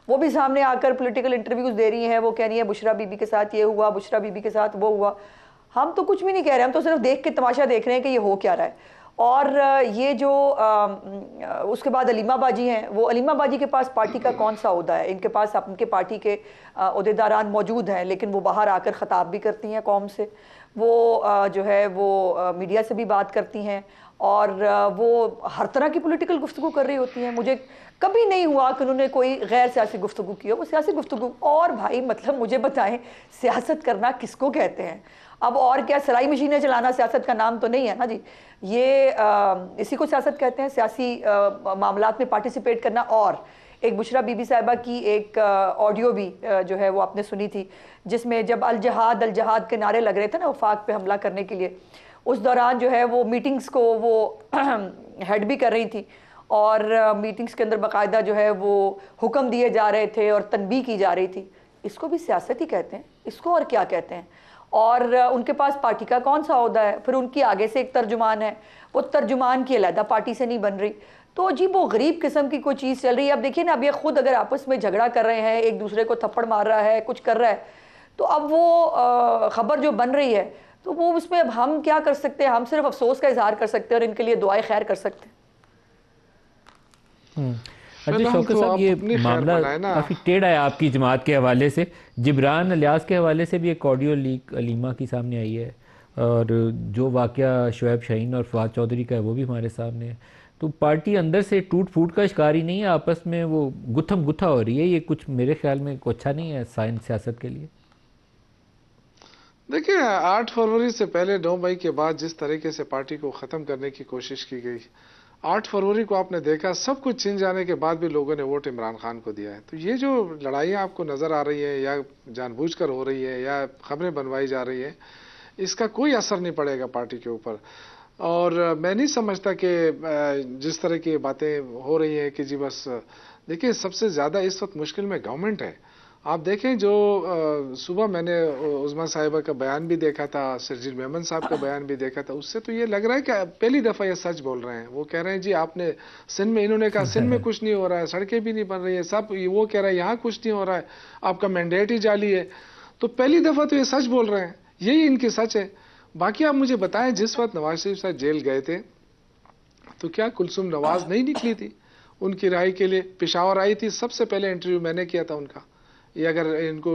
C: वो भी सामने आकर पॉलिटिकल इंटरव्यूज़ दे रही हैं, वो कह रही है बुशरा बीबी के साथ ये हुआ, बुशरा बीबी के साथ वो हुआ। हम तो कुछ भी नहीं कह रहे, हम तो सिर्फ देख के तमाशा देख रहे हैं कि ये हो क्या रहा है। और ये जो उसके बाद अलीमा बाजी हैं, वो अलीमा बाजी के पास पार्टी का कौन सा ओहदा है? इनके पास उनके पार्टी के ओहदेदारान मौजूद हैं, लेकिन वो बाहर आकर ख़ताब भी करती हैं कौम से, वो जो है वो मीडिया से भी बात करती हैं और वो हर तरह की पॉलिटिकल गुफ्तगू कर रही होती हैं। मुझे कभी नहीं हुआ कि उन्होंने कोई गैर सियासी गुफ्तगू की हो, वो सियासी गुफ्तगू। और भाई मतलब मुझे बताएं, सियासत करना किसको कहते हैं? अब और क्या सिलाई मशीनें चलाना सियासत का नाम तो नहीं है ना जी। ये इसी को सियासत कहते हैं, सियासी मामलात में पार्टिसिपेट करना। और एक बुशरा बीबी साहिबा की एक ऑडियो भी जो है वो आपने सुनी थी, जिसमें जब अल जहाद के नारे लग रहे थे ना वफाक पे हमला करने के लिए, उस दौरान जो है वो मीटिंग्स को वो हेड भी कर रही थी और मीटिंग्स के अंदर बाकायदा जो है वो हुक्म दिए जा रहे थे और तनबीह की जा रही थी। इसको भी सियासत ही कहते हैं, इसको और क्या कहते हैं? और उनके पास पार्टी का कौन सा ओहदा है? फिर उनकी आगे से एक तर्जुमान है, वो तर्जुमान की अलहदा पार्टी से नहीं बन रही। तो जी वो गरीब किस्म की कोई चीज़ चल रही है। अब देखिए ना, अब ये खुद अगर आपस में झगड़ा कर रहे हैं, एक दूसरे को थप्पड़ मार रहा है, कुछ कर रहा है, तो अब वो खबर जो बन रही है तो वो उसमें अब हम क्या कर सकते हैं? हम सिर्फ अफसोस का इजहार कर सकते हैं और इनके लिए दुआएं खैर कर सकते हैं।
A: अच्छा शौकत साहब, ये मामला काफ़ी टेढ़ा है आपकी जमात के हवाले से। जिब्रान अलियास के हवाले से भी एक ऑडियो लीक अलीमा की सामने आई है, और जो वाक़या शुएब शाहीन और फवाद चौधरी का है वो भी हमारे सामने है। तो पार्टी अंदर से टूट फूट का शिकार ही नहीं है, आपस में वो गुत्थम गुत्था हो रही है। ये कुछ मेरे ख्याल में अच्छा नहीं है सियासत के लिए।
D: देखिए 8 फरवरी से पहले 9 मई के बाद जिस तरीके से पार्टी को ख़त्म करने की कोशिश की गई, 8 फरवरी को आपने देखा सब कुछ छिन जाने के बाद भी लोगों ने वोट इमरान खान को दिया है। तो ये जो लड़ाइयाँ आपको नज़र आ रही है या जानबूझकर हो रही है या खबरें बनवाई जा रही है, इसका कोई असर नहीं पड़ेगा पार्टी के ऊपर। और मैं नहीं समझता कि जिस तरह की बातें हो रही हैं कि जी बस, देखिए सबसे ज़्यादा इस वक्त मुश्किल में गवर्नमेंट है। आप देखें जो सुबह मैंने उज़मा साहिबा का बयान भी देखा था, सरजील मेमन साहब का बयान भी देखा था, उससे तो ये लग रहा है कि पहली दफ़ा ये सच बोल रहे हैं। वो कह रहे हैं जी आपने सिंध में, इन्होंने कहा सिंध में कुछ नहीं हो रहा है, सड़कें भी नहीं बन रही है, सब वो कह रहा है यहाँ कुछ नहीं हो रहा है, आपका मैंडेट ही जाली है। तो पहली दफ़ा तो ये सच बोल रहे हैं, यही इनकी सच है। बाकी आप मुझे बताएं, जिस वक्त नवाज शरीफ साहब जेल गए थे तो क्या कुलसुम नवाज नहीं निकली थी उनकी रिहाई के लिए? पेशावर आई थी, सबसे पहले इंटरव्यू मैंने किया था उनका। ये अगर इनको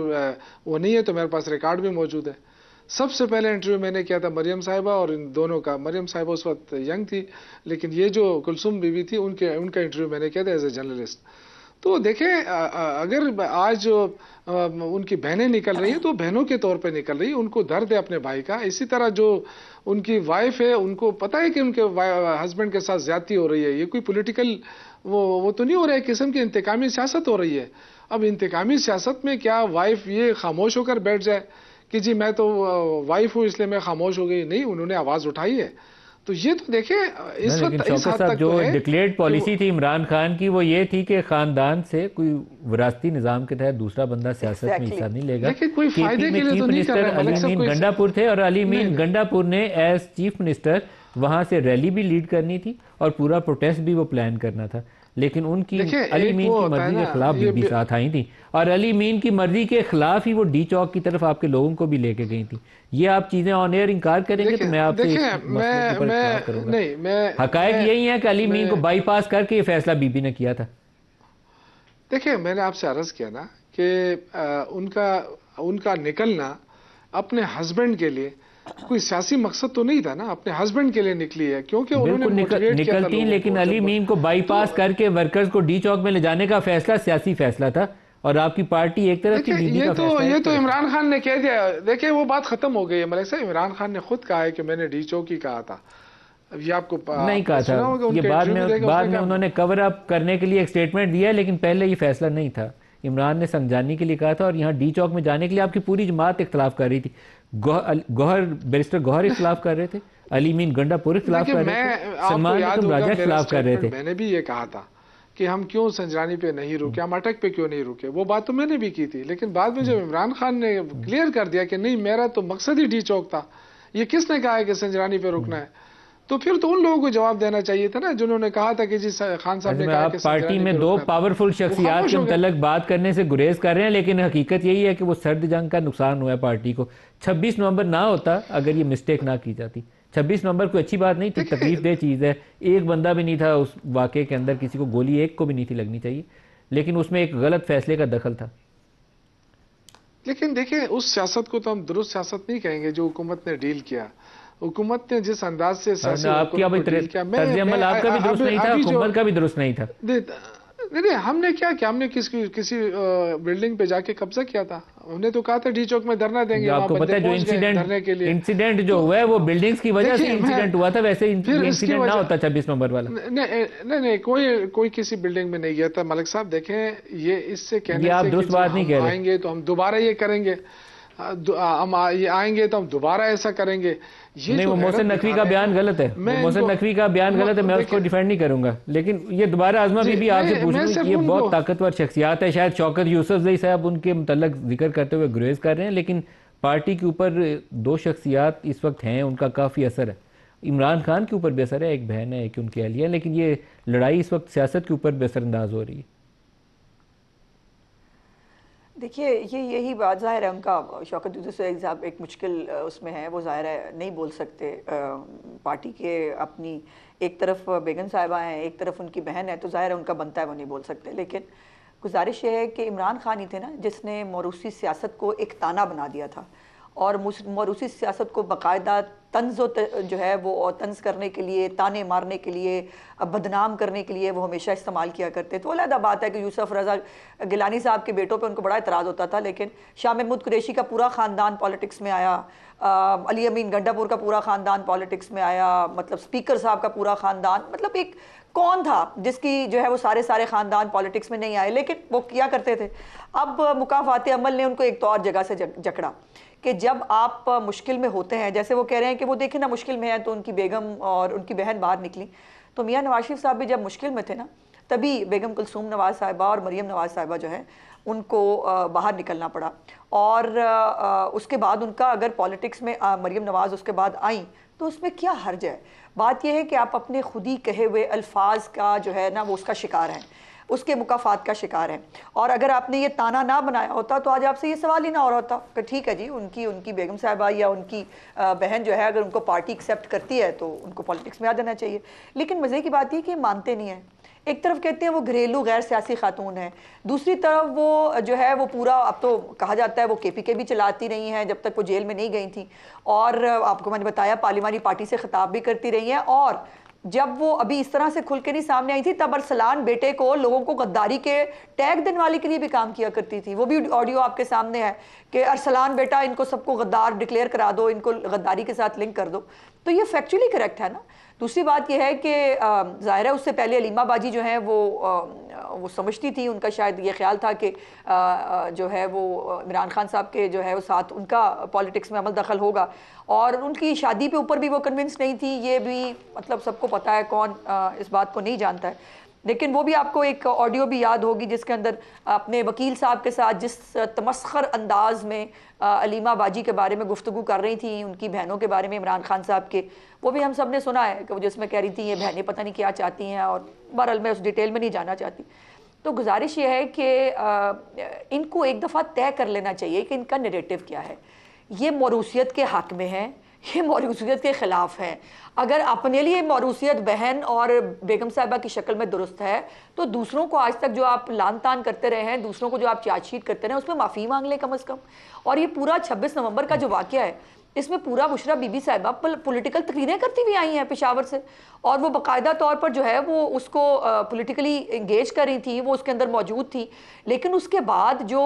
D: वो नहीं है तो मेरे पास रिकॉर्ड भी मौजूद है। सबसे पहले इंटरव्यू मैंने किया था मरियम साहिबा और इन दोनों का। मरियम साहिबा उस वक्त यंग थी, लेकिन ये जो कुलसुम बीवी थी उनका इंटरव्यू मैंने किया था एज ए जर्नलिस्ट। तो देखें अगर आज जो उनकी बहनें निकल रही हैं तो बहनों के तौर पे निकल रही है, उनको दर्द है अपने भाई का। इसी तरह जो उनकी वाइफ है, उनको पता है कि उनके हस्बैंड के साथ ज्यादती हो रही है। ये कोई पॉलिटिकल वो तो नहीं हो रहा है, किस्म की इंतकामी सियासत हो रही है। अब इंतकामी सियासत में क्या वाइफ ये खामोश होकर बैठ जाए कि जी मैं तो वाइफ हूँ इसलिए मैं खामोश हो गई? नहीं, उन्होंने आवाज उठाई है। तो ये तो देखें इस वक्त इस हद तक
A: जो
D: तो है।
A: डिक्लेयर्ड पॉलिसी थी इमरान खान की वो ये थी कि खानदान से कोई विरासती निजाम के तहत दूसरा बंदा सियासत में हिस्सा नहीं लेगा।
D: देखिए कोई फायदे के लिए तो नहीं कर रहे।
A: अली मीन गंडापुर थे और अली मीन गंडापुर ने एज चीफ मिनिस्टर वहां से रैली भी लीड करनी थी और पूरा प्रोटेस्ट भी वो प्लान करना था, लेकिन उनकी अली मीन की मर्जी के खिलाफ बीबी साथ आई थी और अली मीन की मर्जी के खिलाफ ही वो डी चौक की तरफ आपके लोगों को भी लेके गई थी। ये आप चीजें ऑन एयर इनकार करेंगे तो मैं आपसे
D: मैं
A: हकायक यही है कि अली मीन को बाईपास करके ये फैसला बीबी ने किया था।
D: देखिए मैंने आपसे अर्ज किया ना कि उनका निकलना अपने हस्बैंड के लिए कोई सियासी मकसद तो नहीं था ना, अपने हस्बैंड के लिए निकली है क्योंकि उन्होंने
A: निकलती, लेकिन अली मीन को बाईपास करके वर्कर्स को डी चौक में ले जाने का फैसला सियासी फैसला था और आपकी पार्टी एक तरफ की बीबी का फैसला।
D: ये तो इमरान खान ने कह दिया। देखिए वो बात खत्म हो गई है मलिक साहब। इमरान खान ने खुद कहा है कि मैंने डी चौक ही कहा था। ये आपको
A: नहीं कहा था, ये बाद में उन्होंने कवर अप करने के लिए एक स्टेटमेंट दिया, लेकिन पहले ये फैसला नहीं था। इमरान ने समझाने के लिए कहा था और यहाँ डी चौक में जाने के लिए आपकी पूरी जमात इख्तलाफ कर रही थी। बैरिस्टर गौहर इख्तलाफ कर रहे थे, अली मीन गंडापुर इख्तलाफ कर रहे थे, सलमान राजा इख्तलाफ कर रहे थे।
D: मैंने भी ये कहा था कि हम क्यों संजरानी पे नहीं रुके, हम अटक पे क्यों नहीं रुके, वो बात तो मैंने भी की थी। लेकिन बाद में जब इमरान खान ने क्लियर कर दिया कि नहीं मेरा तो मकसद ही डी चौक था, ये किसने कहा है कि संजरानी पे रुकना है, तो फिर तो उन लोगों को जवाब देना चाहिए था ना जिन्होंने कहा था कि जी खान साहब ने कहा कि
A: पार्टी में दो पावरफुल शख्सियात के मुतल्लिक बात करने से गुरेज कर रहे हैं, लेकिन हकीकत यही है कि वो सर्द जंग का नुकसान हुआ है पार्टी को। 26 नवंबर ना होता अगर ये मिस्टेक ना की जाती। 26 नवंबर कोई अच्छी बात नहीं थी, तकलीफ दे चीज़ है। एक बंदा भी नहीं था उस वाक़े के अंदर, किसी को गोली एक को भी नहीं थी लगनी चाहिए, लेकिन उसमें एक गलत फैसले का दखल था।
D: लेकिन देखिए उस सियासत को तो हम दुरुस्त सियासत नहीं कहेंगे जो हुकूमत ने डील किया। हुकूमत ने जिस अंदाज से
A: आपका भी दुरुस्त नहीं था, हुकूमत का भी दुरुस्त नहीं था।
D: नहीं हमने क्या किया, हमने किसी बिल्डिंग पे जाके कब्जा किया था। हमने तो कहा था डी चौक में धरना देंगे।
A: आपको पता है जो इंसिडेंट जो हुआ है वो बिल्डिंग्स की वजह से इंसिडेंट हुआ था, वैसे इंसिडेंट ना होता 26 नवंबर वाला।
D: नहीं कोई किसी बिल्डिंग में नहीं गया था मलिक साहब। देखें ये इससे कहने
A: आप दुरुस्त बात नहीं कह रहे।
D: आएंगे तो हम दोबारा ये करेंगे, हम आएंगे तो हम दोबारा ऐसा करेंगे। ये
A: नहीं, वो मोहसिन नकवी का बयान गलत है, मोहसिन नकवी का बयान गलत है, मैं उसको डिफेंड नहीं करूंगा। लेकिन ये दोबारा आजमा भी आपसे पूछूं, ये बहुत ताकतवर शख्सियात है, शायद शौकत यूसुफजई साहब उनके मुतल्लिक जिक्र करते हुए गुरेज कर रहे हैं, लेकिन पार्टी के ऊपर दो शख्सियात इस वक्त हैं, उनका काफ़ी असर है। इमरान खान के ऊपर भी असर है, एक बहन है एक उनकी अहलिया, लेकिन ये लड़ाई इस वक्त सियासत के ऊपर भी असरअंदाज हो रही है।
C: देखिए, ये यही बात ज़ाहिर है उनका शौकत यूसुफ साहब एक मुश्किल उसमें है, वो ज़ाहिर है नहीं बोल सकते। पार्टी के अपनी एक तरफ बेगम साहिबा हैं, एक तरफ उनकी बहन है, तो ज़ाहिर है उनका बनता है वो नहीं बोल सकते। लेकिन गुजारिश ये है कि इमरान खान ही थे ना जिसने मौरूसी सियासत को एक ताना बना दिया था, और मौरूसी सियासत को बाकायदा तंज़ जो है वो तंज़ करने के लिए, ताने मारने के लिए, बदनाम करने के लिए वो हमेशा इस्तेमाल किया करते। तो अलग बात है कि यूसुफ रज़ा गिलानी साहब के बेटों पे उनको बड़ा एतराज़ होता था, लेकिन शाह महमूद कुरैशी का पूरा ख़ानदान पॉलिटिक्स में आया, अली अमीन गंडापुर का पूरा ख़ानदान पॉलिटिक्स में आया, मतलब स्पीकर साहब का पूरा ख़ानदान, मतलब एक कौन था जिसकी जो है वो सारे ख़ानदान पॉलिटिक्स में नहीं आए, लेकिन वो किया करते थे। अब मुकाफ़ात अमल ने उनको एक तो और जगह से जकड़ा कि जब आप मुश्किल में होते हैं, जैसे वो कह रहे हैं कि वो देखें ना मुश्किल में है तो उनकी बेगम और उनकी बहन बाहर निकली, तो मियां नवाज शरीफ साहब भी जब मुश्किल में थे ना, तभी बेगम कुलसूम नवाज साहिबा और मरियम नवाज साहिबा जो है उनको बाहर निकलना पड़ा। और उसके बाद उनका अगर पॉलिटिक्स में मरियम नवाज उसके बाद आई तो उसमें क्या हर्ज है। बात यह है कि आप अपने खुद ही कहे हुए अल्फाज का जो है ना वो उसका शिकार हैं, उसके मुकाफात का शिकार है। और अगर आपने ये ताना ना बनाया होता तो आज आपसे ये सवाल ही ना हो रहा होता कि ठीक है जी, उनकी बेगम साहिबा या उनकी बहन जो है अगर उनको पार्टी एक्सेप्ट करती है तो उनको पॉलिटिक्स में आ जाना चाहिए। लेकिन मज़े की बात ये कि मानते नहीं हैं। एक तरफ कहते हैं वो घरेलू गैर सियासी खातून है, दूसरी तरफ वो जो है वो पूरा, अब तो कहा जाता है वो KPK भी चलाती रही हैं जब तक वो जेल में नहीं गई थी, और आपको मैंने बताया पार्लिमानी पार्टी से खिताब भी करती रही हैं। और जब वो अभी इस तरह से खुल के नहीं सामने आई थी तब अरसलान बेटे को लोगों को गद्दारी के टैग देने वाले के लिए भी काम किया करती थी। वो भी ऑडियो आपके सामने है कि अरसलान बेटा इनको सबको गद्दार डिक्लेयर करा दो, इनको गद्दारी के साथ लिंक कर दो। तो ये फैक्चुअली करेक्ट है ना। दूसरी बात यह है कि ज़ाहिर है उससे पहले अलीमा बाजी जो है वो समझती थी, उनका शायद ये ख्याल था कि जो है वो इमरान खान साहब के जो है वो साथ उनका पॉलिटिक्स में अमल दखल होगा, और उनकी शादी पे ऊपर भी वो कन्विंस नहीं थी। ये भी मतलब सबको पता है, कौन इस बात को नहीं जानता है। लेकिन वो भी आपको एक ऑडियो भी याद होगी जिसके अंदर अपने वकील साहब के साथ जिस तमस्खर अंदाज में अलीमा बाजी के बारे में गुफ्तगू कर रही थी, उनकी बहनों के बारे में इमरान खान साहब के, वो भी हम सब ने सुना है कि वो जिसमें कह रही थी ये बहनें पता नहीं क्या चाहती हैं, और बहरहाल मैं उस डिटेल में नहीं जाना चाहती। तो गुजारिश ये है कि इनको एक दफ़ा तय कर लेना चाहिए कि इनका नैरेटिव क्या है। ये मौरूसियत के हक़ में है, ये मौरूसियत के ख़िलाफ़ है। अगर अपने लिए मौरूसियत बहन और बेगम साहिबा की शक्ल में दुरुस्त है तो दूसरों को आज तक जो आप लान तान करते रहे हैं, दूसरों को जो आप चार्जशीट करते रहे हैं, उसमें माफ़ी मांग लें कम अज़ कम। और ये पूरा 26 नवंबर का जो वाक़या है, इसमें पूरा बुशरा बीबी साहिबा पॉलिटिकल तकरीरें करती हुई आई हैं पेशावर से, और वो बाकायदा तौर पर जो है वो उसको पॉलिटिकली इंगेज कर रही थी, वो उसके अंदर मौजूद थी। लेकिन उसके बाद जो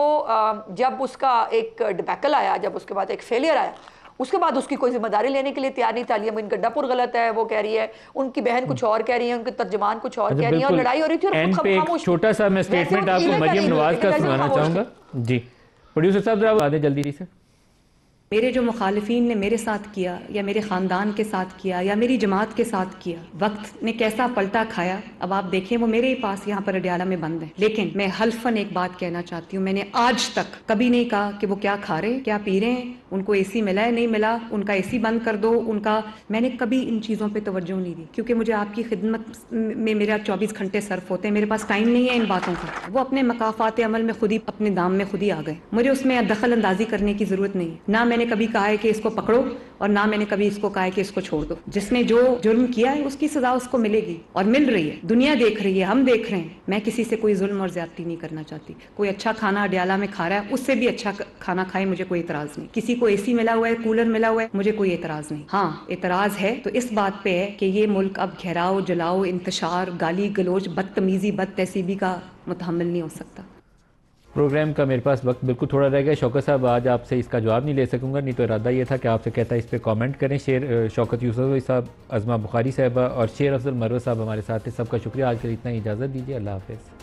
C: जब उसका एक डिबैकल आया, जब उसके बाद एक फेलियर आया, उसके बाद उसकी कोई जिम्मेदारी लेने के लिए तैयार नहीं था। अली अमीन गंडापुर गलत है वो कह रही है, उनकी बहन कुछ और कह रही है, उनके तर्जमान कुछ और कह रही है, और लड़ाई हो रही थी। और खुद खामोश।
A: छोटा सा मैं स्टेटमेंट आपको मरियम नवाज का सुनाना चाहूंगा जी। प्रोड्यूसर साहब जरा आगे जल्दी से।
E: मेरे जो मुखालिफिन ने मेरे साथ किया या मेरे ख़ानदान के साथ किया या मेरी जमात के साथ किया, वक्त ने कैसा पलटा खाया अब आप देखें। वो मेरे ही पास यहाँ पर अडियाला में बंद है। लेकिन मैं हल्फन एक बात कहना चाहती हूँ, मैंने आज तक कभी नहीं कहा कि वो क्या खा रहे हैं, क्या पी रहे हैं, उनको AC मिला है नहीं मिला, उनका AC बंद कर दो, उनका, मैंने कभी इन चीज़ों पर तवज्जो नहीं दी, क्योंकि मुझे आपकी खिदमत में मेरा 24 घंटे सर्फ होते हैं, मेरे पास टाइम नहीं है इन बातों का। वो अपने मकाफात अमल में खुद ही अपने दाम में खुद ही आ गए, मुझे उसमें दखल अंदाजी करने की जरूरत नहीं। ना मैंने कभी कहा है कि इसको पकड़ो, और ना मैंने कभी इसको कहा है कि इसको छोड़ दो। जिसने जो जुर्म किया है उसकी सजा उसको मिलेगी, और मिल रही है, दुनिया देख रही है, हम देख रहे हैं। मैं किसी से कोई जुल्म और ज्यादती नहीं करना चाहती। कोई अच्छा खाना अडियाला में खा रहा है, उससे भी अच्छा खाना खाए, मुझे कोई एतराज नहीं। किसी को AC मिला हुआ है, कूलर मिला हुआ है, मुझे कोई एतराज नहीं। हाँ, एतराज है तो इस बात पे है कि ये मुल्क अब घेराव, जलाओ, इंतशार, गाली गलोच, बदतमीजी, बद तहसीबी का मुतहम्मिल नहीं हो सकता।
A: प्रोग्राम का मेरे पास वक्त बिल्कुल थोड़ा रह गया। शौकत साहब आज आपसे इसका जवाब नहीं ले सकूंगा, नहीं तो इरादा ये था कि आपसे कहता इस पर कमेंट करें। शौकत यूसुफ साहब, अज़मा बुखारी साहबा और शेर अफजल मरवत साहब हमारे साथ थे। सबका शुक्रिया। आज के लिए इतना ही, इजाज़त दीजिए। अल्लाह हाफ़िज़।